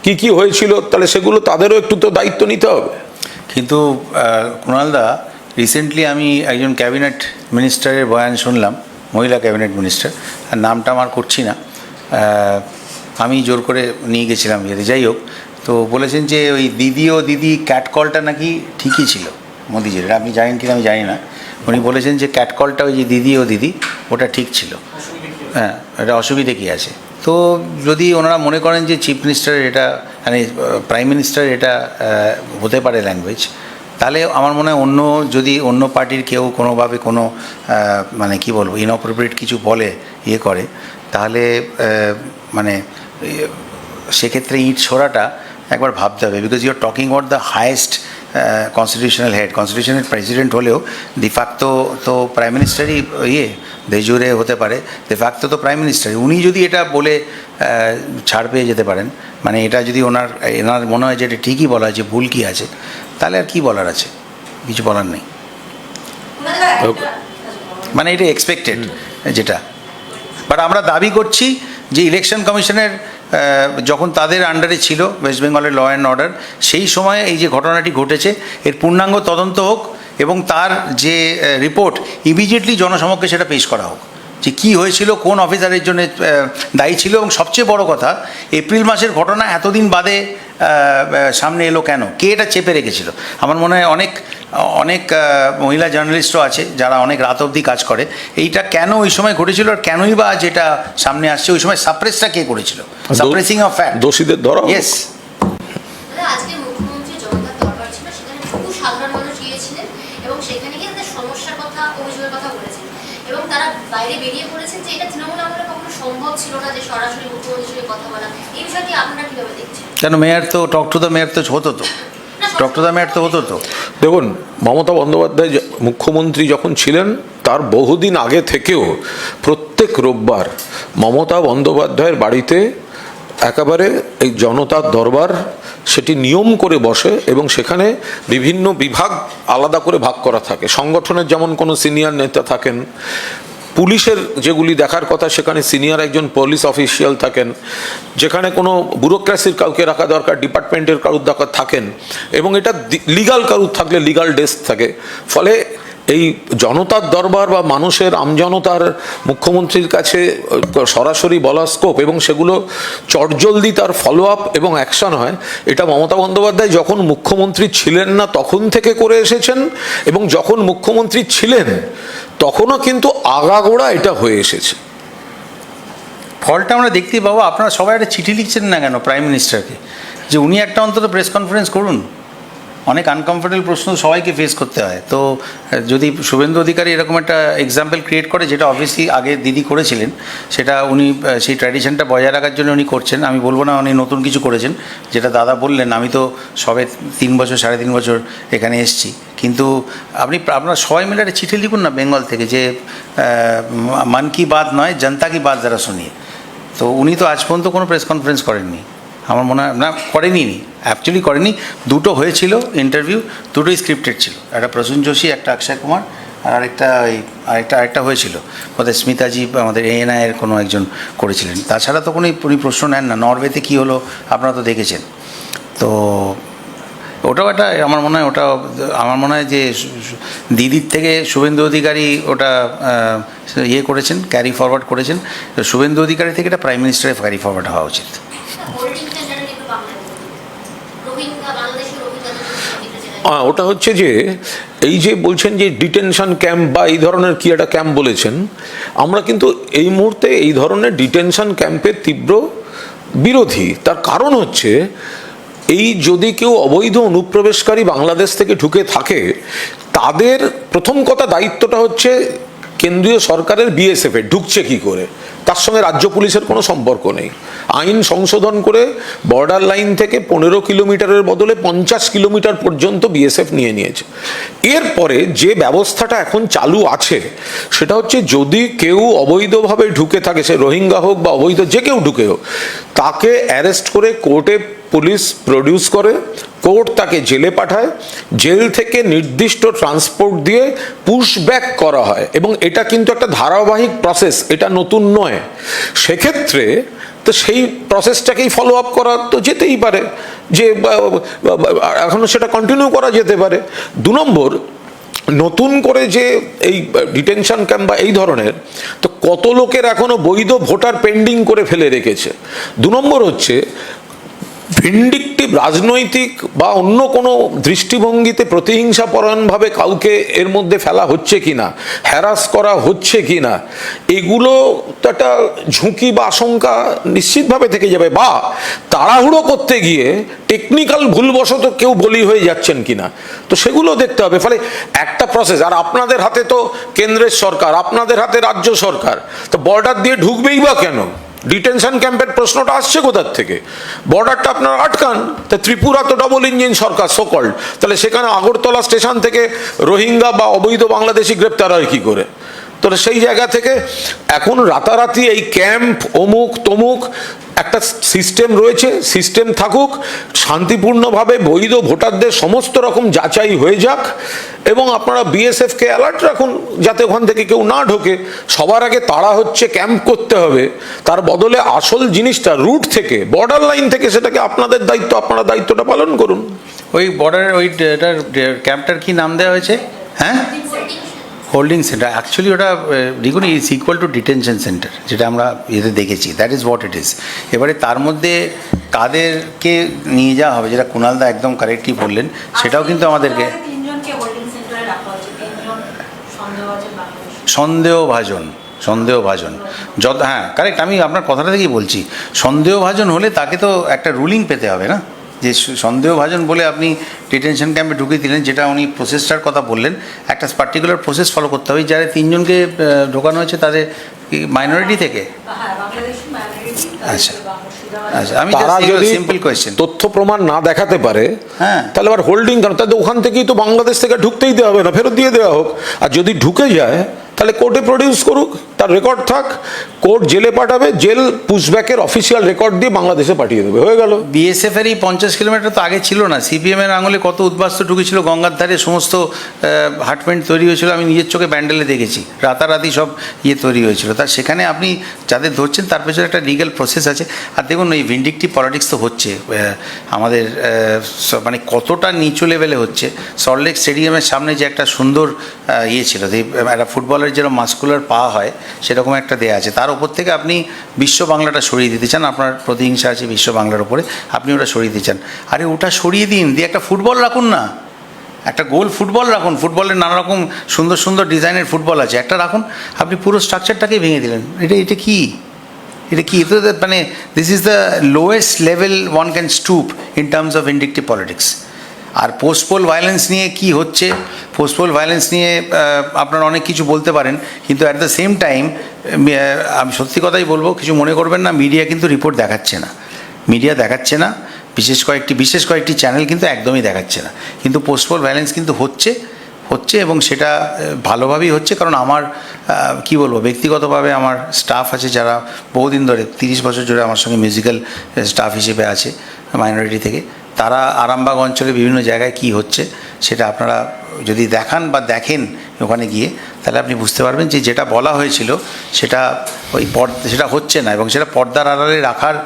Speaker 3: কি হয়েছিল, তাহলে সেগুলো তাদেরও একটু তো দায়িত্ব নিতে হবে।
Speaker 1: কিন্তু কুণালদা, রিসেন্টলি আমি একজন ক্যাবিনেট মিনিস্টারের বয়ান শুনলাম, মহিলা ক্যাবিনেট মিনিস্টার, আর নামটা আমার করছি না, আমি জোর করে নিয়ে গেছিলাম ইয়েতে, যাই হোক। তো বলেছেন যে ওই দিদি ক্যাটকলটা নাকি ঠিকই ছিল মোদিজির। এটা আপনি জানেন কিনা আমি জানি না। উনি বলেছেন যে ক্যাটকলটা ওই যে দিদি ওটা ঠিক ছিল। হ্যাঁ, এটা অসুবিধে কী আছে? তো যদি ওনারা মনে করেন যে চিফ মিনিস্টারের এটা, মানে প্রাইম মিনিস্টার এটা হতে পারে ল্যাঙ্গুয়েজ, তাহলে আমার মনে হয় অন্য পার্টির কেউ কোনোভাবে কোনো মানে কি বলবো, ইনঅ্যাপ্রোপ্রিয়েট কিছু বলে, করে, তাহলে মানে সেক্ষেত্রে ইট ছোড়াটা একবার ভাবতে হবে। Because you are talking about the highest constitutional head, constitutional president হলেও ডিফ্যাক্টো তো প্রাইম মিনিস্টারই দে জুরে হতে পারে, ডিফ্যাক্টো তো প্রাইম মিনিস্টার। উনি যদি এটা বলে ছাড় পেয়ে যেতে পারেন, মানে এটা যদি এনার মনে হয় যে এটা ঠিকই বলা আছে, ভুল কী আছে, তাহলে আর কী বলার আছে? কিছু বলার নেই। মানে এটা এক্সপেক্টেড যেটা, বাট আমরা দাবি করছি যে ইলেকশন কমিশনের যখন তাদের আন্ডারে ছিল ওয়েস্ট বেঙ্গলের ল অ্যান্ড অর্ডার, সেই সময় এই যে ঘটনাটি ঘটেছে এর পূর্ণাঙ্গ তদন্ত হোক এবং তার যে রিপোর্ট ইমিডিয়েটলি জনসমক্ষে সেটা পেশ করা হোক, যে কী হয়েছিল, কোন অফিসারের জন্য দায়ী ছিল, এবং সবচেয়ে বড় কথা, এপ্রিল মাসের ঘটনা এতদিন বাদে সামনে এলো কেন, কে এটা চেপে রেখেছিল? আমার মনে হয় অনেক মহিলা জার্নালিস্টও আছে যারা অনেক রাত অবধি কাজ করে। এইটা কেন ওই সময় ঘটেছিল আর কেনই বা যেটা সামনে আসছে, ওই সময় সাপ্রেসটা কে করেছিল? সাপ্রেসিং অফ ফ্যাক্ট,
Speaker 3: দোষীদের ধরা।
Speaker 1: ইয়েস।
Speaker 6: আজকে মুখ্যমন্ত্রী জনতার দরবার ছিল, সেখানে বহু সাধারণ মানুষ গিয়েছিলেন এবং সেখানে গিয়ে তাদের সমস্যার কথা, অভিযোগের কথা বলেছেন এবং তারা বাইরে বেরিয়ে পড়েছেন যে এটা তৃণমূল আমলে কখনো সম্ভব ছিল না যে সরাসরি মুখ্যমন্ত্রীর সঙ্গে কথা বলা। এই বিষয়টি আপনারা কিভাবে দেখছেন?
Speaker 1: কেন মেয়র তো টক টু দ্য মেয়র তো হতো, তো টক টু দ্য মেয়র তো হতো তো।
Speaker 3: দেখুন, মমতা বন্দ্যোপাধ্যায় মুখ্যমন্ত্রী যখন ছিলেন তার বহুদিন আগে থেকেও প্রত্যেক রোববার মমতা বন্দ্যোপাধ্যায়ের বাড়িতে একেবারে এই জনতার দরবার সেটি নিয়ম করে বসে এবং সেখানে বিভিন্ন বিভাগ আলাদা করে ভাগ করা থাকে। সংগঠনের যেমন কোনো সিনিয়র নেতা থাকেন, পুলিশের যেগুলি দেখার কথা সেখানে সিনিয়র একজন পুলিশ অফিসিয়াল থাকেন, যেখানে কোনো ব্যুরোক্রেসির কাউকে রাখা দরকার ডিপার্টমেন্টের কারুর দরকার থাকেন, এবং এটা লিগাল কারুর থাকলে লিগাল ডেস্ক থাকে। ফলে এই জনতার দরবার বা মানুষের আমজনতার মুখ্যমন্ত্রীর কাছে সরাসরি বলা স্কোপ এবং সেগুলো চটজলদি তার ফলো আপ এবং অ্যাকশন হয়, এটা মমতা বন্দ্যোপাধ্যায় যখন মুখ্যমন্ত্রী ছিলেন না তখন থেকে করে এসেছেন এবং যখন মুখ্যমন্ত্রী ছিলেন তখনও কিন্তু আগাগোড়া এটা হয়ে এসেছে।
Speaker 1: ফলটা আমরা দেখতেই পাবো। আপনারা সবাই একটা চিঠি লিখছেন না কেন প্রাইম মিনিস্টারকে, যে উনি একটা অন্তত প্রেস কনফারেন্স করুন? অনেক আনকমফোর্টেবল প্রশ্ন সবাইকে ফেস করতে হয়। তো যদি শুভেন্দু অধিকারী এরকম একটা এক্সাম্পল ক্রিয়েট করে, যেটা অবভিয়াসলি আগে দিদি করেছিলেন, সেটা উনি সেই ট্র্যাডিশনটা বজায় রাখার জন্য উনি করছেন। আমি বলবো না উনি নতুন কিছু করেছেন, যেটা দাদা বললেন। আমি তো সবে 3 বছর 3.5 বছর এখানে এসেছি, কিন্তু আপনারা সবাই মিলে একটা চিঠি লিখুন না বেঙ্গল থেকে, যে মন কি বাত নয় জনতা কি বাত যারা শুনিয়ে। তো উনি তো আজ পর্যন্ত কোনো প্রেস কনফারেন্স করেননি, আমার মনে হয় না করেনি, অ্যাকচুয়ালি করেনি। দুটো হয়েছিল ইন্টারভিউ, দুটোই স্ক্রিপ্টেড ছিল। একটা প্রসূন যোশী, একটা অক্ষয় কুমার, আর আরেকটা হয়েছিল বোধহয় স্মিতাজি, আমাদের ANI-এর কোনো একজন করেছিলেন। তাছাড়া তো উনি প্রশ্ন নেন না। নরওয়েতে কী হলো আপনারা তো দেখেছেন। তো ওটাও একটা আমার মনে হয় যে দিদির থেকে শুভেন্দু অধিকারী ওটা ইয়ে করেছেন, ক্যারি ফরওয়ার্ড করেছেন। শুভেন্দু অধিকারী থেকে এটা প্রাইম মিনিস্টারের ক্যারি ফরওয়ার্ড হওয়া উচিত।
Speaker 3: ওটা হচ্ছে যে এই যে বলছেন যে ডিটেনশন ক্যাম্প বা এই ধরনের কি একটা ক্যাম্প বলেছেন, আমরা কিন্তু এই মুহূর্তে এই ধরনের ডিটেনশন ক্যাম্পের তীব্র বিরোধী। তার কারণ হচ্ছে, এই যদি কেউ অবৈধ অনুপ্রবেশকারী বাংলাদেশ থেকে ঢুকে থাকে, তাদের প্রথম কথা দায়িত্বটা হচ্ছে কেন্দ্রীয় সরকারের BSF এর ঢুকছে কি করে, তার সঙ্গে রাজ্য পুলিশের কোনো সম্পর্ক নেই। আইন সংশোধন করে বর্ডার লাইন থেকে 15 কিলোমিটারের বদলে 50 কিলোমিটার পর্যন্ত BSF নিয়ে নিয়েছে। এরপরে যে ব্যবস্থাটা এখন চালু আছে সেটা হচ্ছে, যদি কেউ অবৈধভাবে ঢুকে থাকে, সে রোহিঙ্গা হোক বা অবৈধ যে কেউ ঢুকে হোক, তাকে অ্যারেস্ট করে কোর্টে পুলিশ প্রডিউস করে, কোর্ট তাকে জেলে পাঠায়, জেল থেকে নির্দিষ্ট ট্রান্সপোর্ট দিয়ে পুশব্যাক করা হয় এবং এটা কিন্তু একটা ধারাবাহিক প্রসেস, এটা নতুন নয়। সেক্ষেত্রে তো সেই প্রসেসটাকেই ফলো আপ করা তো যেতেই পারে, যে এখনো সেটা কন্টিনিউ করা যেতে পারে। 2 নম্বর, নতুন করে যে এই ডিটেনশন ক্যাম্প বা এই ধরনের, তো কত লোকের এখনো বৈধ ভোটার পেন্ডিং করে ফেলে রেখেছে। 2 নম্বর হচ্ছে, ভিন্ডিকটিভ রাজনৈতিক বা অন্য কোনো দৃষ্টিভঙ্গিতে প্রতিহিংসাপরায়ণভাবে কাউকে এর মধ্যে ফেলা হচ্ছে কিনা, হ্যারাস করা হচ্ছে কিনা, এগুলো তো একটা ঝুঁকি বা আশঙ্কা নিশ্চিতভাবে থেকে যাবে। বা তাড়াহুড়ো করতে গিয়ে টেকনিক্যাল ভুলবশত কেউ বলি হয়ে যাচ্ছেন কিনা, তো সেগুলো দেখতে হবে। ফলে একটা প্রসেস, আর আপনাদের হাতে তো কেন্দ্রের সরকার, আপনাদের হাতে রাজ্য সরকার, তো বর্ডার দিয়ে ঢুকবেই বা কেন? ডিটেনশন ক্যাম্পের প্রশ্নটা আসছে কোথার থেকে? বর্ডারটা আপনারা আটকান। তা ত্রিপুরা তো ডবল ইঞ্জিন সরকার সোকল্ড, তাহলে সেখানে আগরতলা স্টেশন থেকে রোহিঙ্গা বা অবৈধ বাংলাদেশি গ্রেপ্তার হয় কি করে? তো সেই জায়গা থেকে এখন রাতারাতি এই ক্যাম্প অমুক তমুক একটা সিস্টেম রয়েছে, সিস্টেম থাকুক, শান্তিপূর্ণভাবে বৈধ ভোটারদের সমস্ত রকম যাচাই হয়ে যাক এবং আপনারা BSF-কে অ্যালার্ট রাখুন যাতে ওখান থেকে কেউ না ঢোকে। সবার আগে তাড়া হচ্ছে ক্যাম্প করতে হবে, তার বদলে আসল জিনিসটা রুট থেকে, বর্ডার লাইন থেকে, সেটাকে আপনাদের দায়িত্ব, আপনারা দায়িত্বটা পালন করুন।
Speaker 1: ওই বর্ডারের ওই ক্যাম্পটার কি নাম দেওয়া হয়েছে? হ্যাঁ, হোল্ডিং সেন্টার। অ্যাকচুয়ালি ওটা দেখুন, is equal to detention centre, যেটা আমরা এতে দেখেছি, that is what it is. এবারে তার মধ্যে কাদেরকে নিয়ে যাওয়া হবে, যেটা কুণালদা একদম কারেক্টলি বললেন, সেটাও কিন্তু আমাদেরকে সন্দেহভাজন যত, হ্যাঁ কারেক্ট, আমি আপনার কথাটা থেকেই বলছি, সন্দেহভাজন হলে তাকে তো একটা রুলিং পেতে হবে না, যে সন্দেহভাজন বলে আপনি ডিটেনশন ক্যাম্পে ঢুকিয়ে দিলেন, যেটা উনি প্রসেসটার কথা বললেন, একটা পার্টিকুলার প্রসেস ফলো করতে হবে। যারা 3 জনকে ঢোকানো হয়েছে তাদের মাইনরিটি থেকে,
Speaker 4: হ্যাঁ, বাংলাদেশি minority,
Speaker 1: আচ্ছা।
Speaker 4: বা মুর্শিদাবাদ।
Speaker 1: আচ্ছা, আমি
Speaker 3: তারা যদি
Speaker 1: সিম্পল কোয়েশ্চেন,
Speaker 3: তথ্য প্রমাণ না দেখাতে পারে,
Speaker 1: হ্যাঁ।
Speaker 3: তাহলে আবার হোল্ডিং কেন? তাহলে ওখান থেকেই তো বাংলাদেশ থেকে ঢুকতেই দেওয়া হবে না, ফেরত দিয়ে দেওয়া হোক। আর যদি ঢুকে যায় তাহলে কোর্টে প্রডিউস করুক, তার রেকর্ড থাক, কোর্ট জেলে পাঠাবে, জেল পুশব্যাকের অফিসিয়াল রেকর্ড দিয়ে বাংলাদেশে পাঠিয়ে দেবে, হয়ে গেল।
Speaker 1: বিএসএফের এই 50 কিলোমিটার তো আগে ছিল না, সিপিএমের আঙুলে কত উদ্বাস্তু ঢুকেছিল, গঙ্গার ধারে সমস্ত হাটমেন্ট তৈরি হয়েছিল, আমি নিজের চোখে ব্যান্ডেলে দেখেছি, রাতারাতি সব তৈরি হয়েছিল। তা সেখানে আপনি যাদের ধরছেন তার পেছনে একটা লিগ্যাল প্রসেস আছে। আর দেখুন, এই ভিন্ডিকটিভ পলিটিক্স তো হচ্ছে আমাদের, মানে কতটা নিচু লেভেলে হচ্ছে। সল্টলেক স্টেডিয়ামের সামনে যে একটা সুন্দর ছিল, যে একটা ফুটবলের যেরকম মাস্কুলার পা হয় সেরকম একটা দেয়া আছে, তার উপর থেকে আপনি বিশ্ব বাংলাটা সরিয়ে দিতে চান, আপনার প্রতিহিংসা আছে বিশ্ব বাংলার উপরে, আপনি ওটা সরিয়ে দিতে চান। আরে ওটা সরিয়ে দিন, দিয়ে একটা ফুটবল রাখুন না, একটা গোল ফুটবল রাখুন, ফুটবলের নানা রকম সুন্দর সুন্দর ডিজাইনের ফুটবল আছে, একটা রাখুন। আপনি পুরো স্ট্রাকচারটাকেই ভেঙে দিলেন, এটা কি? এটা মানে this is the lowest level one can stoop in terms of vindictive politics. আর পোস্টপোল ভায়োলেন্স নিয়ে কি হচ্ছে, পোস্টপোল ভায়োলেন্স নিয়ে আপনারা অনেক কিছু বলতে পারেন, কিন্তু অ্যাট দ্য সেম টাইম আমি সত্যি কথাই বলবো, কিছু মনে করবেন না, মিডিয়া কিন্তু রিপোর্ট দেখাচ্ছে না, বিশেষ কয়েকটি চ্যানেল কিন্তু একদমই দেখাচ্ছে না, কিন্তু পোস্টপোল ভায়োলেন্স কিন্তু হচ্ছে, এবং সেটা ভালোভাবেই হচ্ছে। কারণ আমার কি বলবো, ব্যক্তিগতভাবে আমার স্টাফ আছে যারা বহুদিন ধরে 30 বছর ধরে আমার সঙ্গে মিউজিক্যাল স্টাফ হিসেবে আছে মাইনরিটি থেকে, তারা আরামবাগ অঞ্চলে বিভিন্ন জায়গায় কি হচ্ছে সেটা আপনারা যদি দেখান বা দেখেন ওখানে গিয়ে, তাহলে আপনি বুঝতে পারবেন যে যেটা বলা হয়েছিল সেটা সেটা হচ্ছে না, এবং সেটা পর্দার আড়ালে রাখার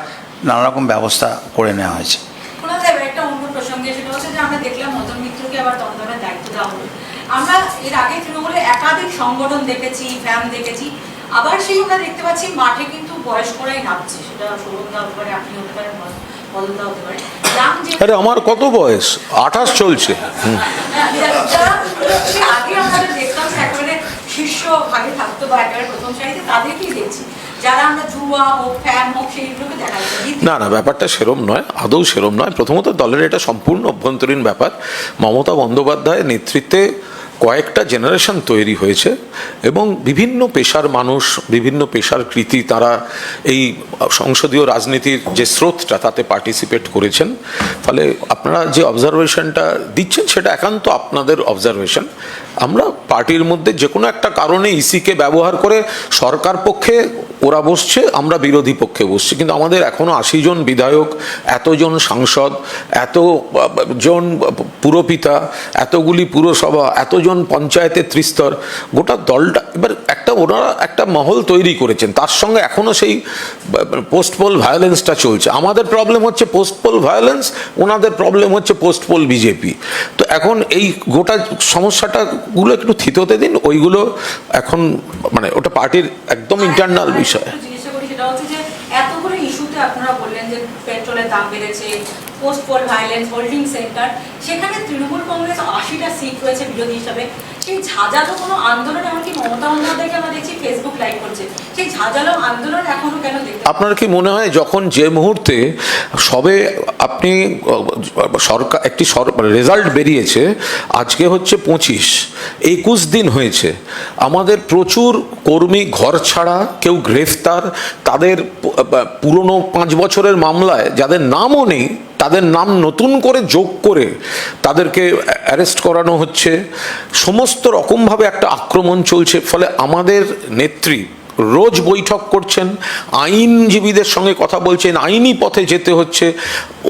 Speaker 1: নানা রকম ব্যবস্থা করে নেওয়া হয়েছে।
Speaker 4: একটা অন্য প্রসঙ্গে, সেটা হচ্ছে যে আমরা দেখলাম মদন মিত্রকে আবার দমদমের দায়িত্ব দেওয়া হলো। আমরা এর আগে তৃণমূলে একাধিক সংগঠন দেখেছি, ফ্যান দেখেছি, আবার সেই আমরা দেখতে পাচ্ছি মাঠে কিন্তু বয়স্করাই নামছে, সেটা সৌরভদা হতে পারে, আপনি হতে পারেন, বদলদা হতে পারে।
Speaker 3: আরে আমার কত বয়স, 28 চলছে।
Speaker 4: আগে আমরা দেখতাম একেবারে শীর্ষ ভাগে থাকতো বা একেবারে প্রথম সারিতে, তাদেরকেই দেখছি, যারা আমরা জুয়া হোক ফ্যান হোক সেইগুলোকে দেখা যায়
Speaker 3: না, ব্যাপারটা সেরম নয়, আদৌ সেরম নয়। প্রথমত দলের এটা সম্পূর্ণ অভ্যন্তরীণ ব্যাপার। মমতা বন্দ্যোপাধ্যায়ের নেতৃত্বে কয়েকটা জেনারেশন তৈরি হয়েছে, এবং বিভিন্ন পেশার মানুষ, বিভিন্ন পেশার কৃতি, তারা এই সংসদীয় রাজনীতির যে স্রোতটা তাতে পার্টিসিপেট করেছেন। ফলে আপনারা যে অবজারভেশনটা দিচ্ছেন সেটা একান্ত আপনাদের অবজারভেশন। আমরা পার্টির মধ্যে যে কোনো একটা কারণে ইসিকে ব্যবহার করে সরকার পক্ষে ওরা বসছে, আমরা বিরোধী পক্ষে বসছি, কিন্তু আমাদের এখনও 80 জন বিধায়ক, এতজন সাংসদ, এতজন পুরপিতা, এতগুলি পুরসভা, এতজন পঞ্চায়েতের ত্রিস্তর, গোটা দলটা এবার ওনারা একটা মহল তৈরি করেছেন, তার সঙ্গে এখনও সেই পোস্টপোল ভায়োলেন্সটা চলছে। আমাদের প্রবলেম হচ্ছে পোস্টপোল ভায়োলেন্স, ওনাদের প্রবলেম হচ্ছে পোস্টপোল বিজেপি। তো এখন এই গোটা সমস্যাটাগুলো একটু থিতোতে দিন, ওইগুলো এখন মানে ওটা পার্টির একদম ইন্টারনাল বিষয়।
Speaker 4: জিজ্ঞাসা করি, সেটা হচ্ছে যে এতগুলো ইস্যুতে আপনারা বললেন যে পেট্রোলের দাম বেড়েছে, পোস্টপোল ভায়োলেন্স, হোল্ডিং সেন্টার, সেখানে তৃণমূল কংগ্রেস 80টা সিট রয়েছে বিরোধী হিসাবে, সেই ঝাঁঝালো কোনো আন্দোলন, এমনকি মমতা বন্দ্যোপাধ্যায়কে আমরা দেখছি ফেসবুক লাইভ করছে, সেই ঝাঁঝালো আন্দোলন এখনো কেন দেখতে?
Speaker 3: আপনার কি মনে হয় যখন যে মুহূর্তে সবে আপনি সরকার একটি রেজাল্ট বেরিয়েছে, আজকে হচ্ছে 25-21 দিন হয়েছে, আমাদের প্রচুর কর্মী ঘর ছাড়া, কেউ গ্রেফতার, তাদের পুরনো 5 বছরের মামলায় যাদের নামও নেই তাদের নাম নতুন করে যোগ করে তাদেরকে অ্যারেস্ট করানো হচ্ছে, সমস্ত রকমভাবে একটা আক্রমণ চলছে। ফলে আমাদের নেত্রী রোজ বৈঠক করছেন, আইনজীবীদের সঙ্গে কথা বলছেন, আইনি পথে যেতে হচ্ছে,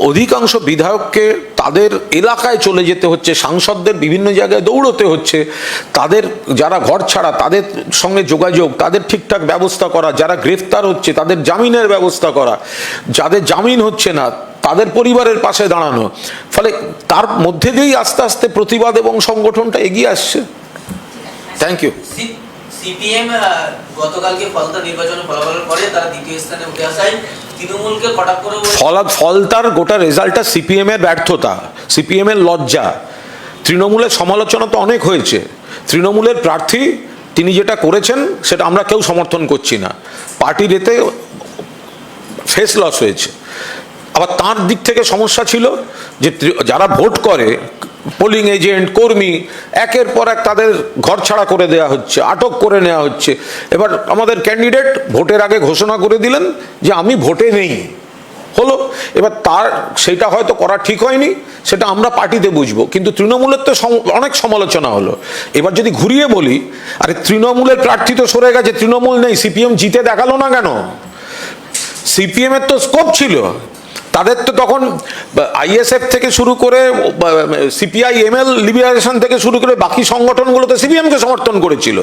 Speaker 3: অধিকাংশ বিধায়ককে তাদের এলাকায় চলে যেতে হচ্ছে, সাংসদদের বিভিন্ন জায়গায় দৌড়তে হচ্ছে, তাদের যারা ঘর ছাড়া তাদের সঙ্গে যোগাযোগ, তাদের ঠিকঠাক ব্যবস্থা করা, যারা গ্রেফতার হচ্ছে তাদের জামিনের ব্যবস্থা করা, যাদের জামিন হচ্ছে না তাদের পরিবারের পাশে দাঁড়ানো। ফলে তার মধ্যে দিয়েই আস্তে আস্তে প্রতিবাদ এবং সংগঠনটা এগিয়ে আসছে। Thank you.
Speaker 5: সিপিএম গতকালকে ফলতা নির্বাচনের ফলাফলের পরে তারা দ্বিতীয় স্থানে উঠে আসায় তৃণমূলকে কটাক্ষ করে
Speaker 3: ফলতার গোটা রেজাল্টটা সিপিএম এর ব্যর্থতা, সিপিএম এর লজ্জা। তৃণমূলের সমালোচনা তো অনেক হয়েছে, তৃণমূলের প্রার্থী তিনি যেটা করেছেন সেটা আমরা কেউ সমর্থন করছি না। পার্টির এতে ফেস লস হয়েছে। আবার তার দিক থেকে সমস্যা ছিল যে যারা ভোট করে, পোলিং এজেন্ট, কর্মী, একের পর এক তাদের ঘর ছাড়া করে দেওয়া হচ্ছে, আটক করে নেওয়া হচ্ছে। এবার আমাদের ক্যান্ডিডেট ভোটের আগে ঘোষণা করে দিলেন যে আমি ভোটে নেই, হলো। এবার তার সেটা হয়তো করা ঠিক হয়নি, সেটা আমরা পার্টিতে বুঝবো, কিন্তু তৃণমূলের তো অনেক সমালোচনা হলো। এবার যদি ঘুরিয়ে বলি, আরে তৃণমূলের প্রার্থী তো সরে গেছে, তৃণমূল নেই, সিপিএম জিতে দেখালো না কেন? সিপিএম এর তো স্কোপ ছিল, তাদের তো তখন আইএসএফ থেকে শুরু করে সিপিআই এমএল লিবারেশন থেকে শুরু করে বাকি সংগঠনগুলো তো সিপিএমকে সমর্থন করেছিল।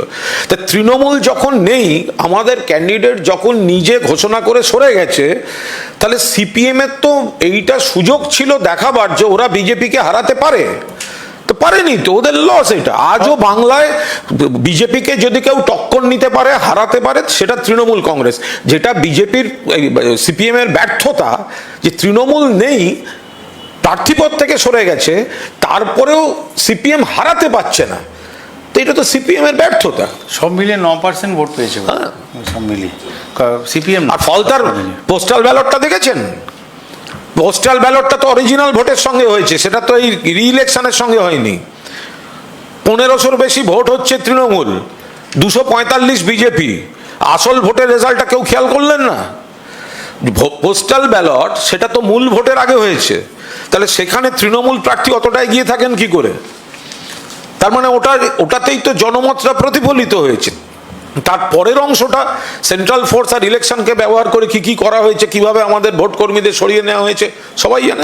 Speaker 3: তা তৃণমূল যখন নেই, আমাদের ক্যান্ডিডেট যখন নিজে ঘোষণা করে সরে গেছে, তাহলে সিপিএম এর তো এইটা সুযোগ ছিল দেখাবার যে ওরা বিজেপিকে হারাতে পারে, তো পারেনি, তো ওদের লস। এটা আজও বাংলায় বিজেপিকে যদি কেউ টক্কর নিতে পারে, হারাতে পারে, সেটা তৃণমূল কংগ্রেস। যেটা বিজেপির সিপিএম এর ব্যর্থতা যে তৃণমূল নেই, প্রার্থীপদ থেকে সরে গেছে, তারপরেও সিপিএম হারাতে পারছে না, তো এটা তো সিপিএম এর ব্যর্থতা।
Speaker 1: সব মিলিয়ে 9% ভোট পেয়েছে, সব মিলিয়ে সিপিএম।
Speaker 3: আর ফল তার পোস্টাল ব্যালটটা দেখেছেন? পোস্টাল ব্যালটটা তো অরিজিনাল ভোটের সঙ্গে হয়েছে, সেটা তো এই রি-ইলেকশনের সঙ্গে হয়নি। 1500-র বেশি ভোট হচ্ছে তৃণমূল, 245 বিজেপি। আসল ভোটের রেজাল্টটা কেউ খেয়াল করলেন না। পোস্টাল ব্যালট সেটা তো মূল ভোটের আগে হয়েছে, তাহলে সেখানে তৃণমূল প্রার্থী অতটা এগিয়ে থাকেন কি করে? তার মানে ওটাতেই তো জনমতটা প্রতিফলিত হয়েছে। তার পরের অংশটা সেন্ট্রাল ফোর্স আর ইলেকশনকে ব্যবহার করে কি কি করা হয়েছে, কিভাবে আমাদের ভোট কর্মীদের সরিয়ে নেওয়া হয়েছে, সবাই জানে।